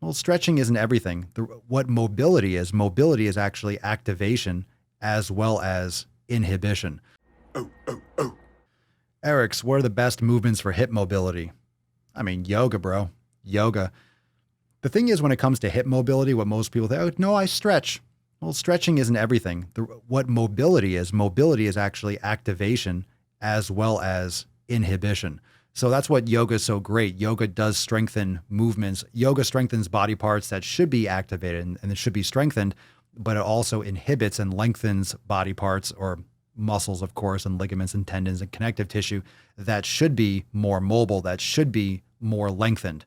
Well, stretching isn't everything. What mobility is actually activation as well as inhibition. Eric's, what are the best movements for hip mobility? I mean, yoga, bro. Yoga. The thing is, when it comes to hip mobility, what most people think, oh, no, I stretch. Well, stretching isn't everything. What mobility is actually activation as well as inhibition. So that's what yoga is so great. Yoga does strengthen movements. Yoga strengthens body parts that should be activated and it should be strengthened, but it also inhibits and lengthens body parts or muscles, of course, and ligaments and tendons and connective tissue that should be more mobile, that should be more lengthened.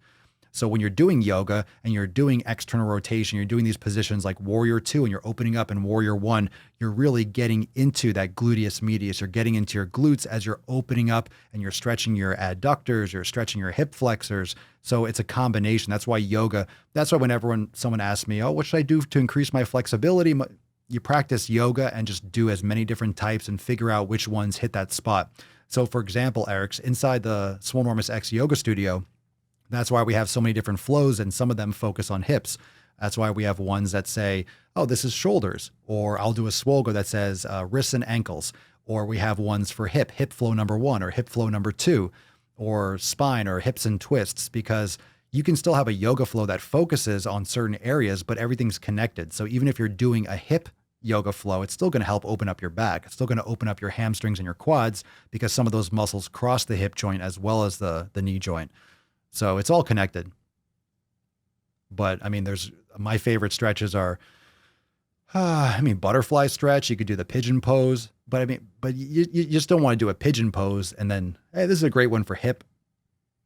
So when you're doing yoga and you're doing external rotation, you're doing these positions like Warrior 2 and you're opening up in Warrior 1, you're really getting into that gluteus medius. You're getting into your glutes as you're opening up and you're stretching your adductors, you're stretching your hip flexors. So it's a combination. That's why whenever someone asks me, oh, what should I do to increase my flexibility? You practice yoga and just do as many different types and figure out which ones hit that spot. So for example, Eric's, inside the Swole X yoga studio, that's why we have so many different flows and some of them focus on hips. That's why we have ones that say, oh, this is shoulders, or I'll do a Swole that says wrists and ankles, or we have ones for hip flow number 1 or hip flow number 2, or spine or hips and twists, because you can still have a yoga flow that focuses on certain areas, but everything's connected. So even if you're doing a hip yoga flow, it's still going to help open up your back. It's still going to open up your hamstrings and your quads because some of those muscles cross the hip joint as well as the knee joint. So it's all connected. But I mean, my favorite stretches are, butterfly stretch. You could do the pigeon pose, but you just don't want to do a pigeon pose and then, hey, this is a great one for hip.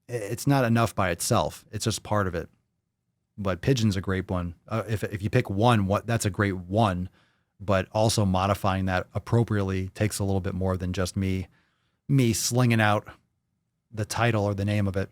It's not enough by itself. It's just part of it. But pigeon's a great one. If you pick one, that's a great one. But also modifying that appropriately takes a little bit more than just me slinging out the title or the name of it.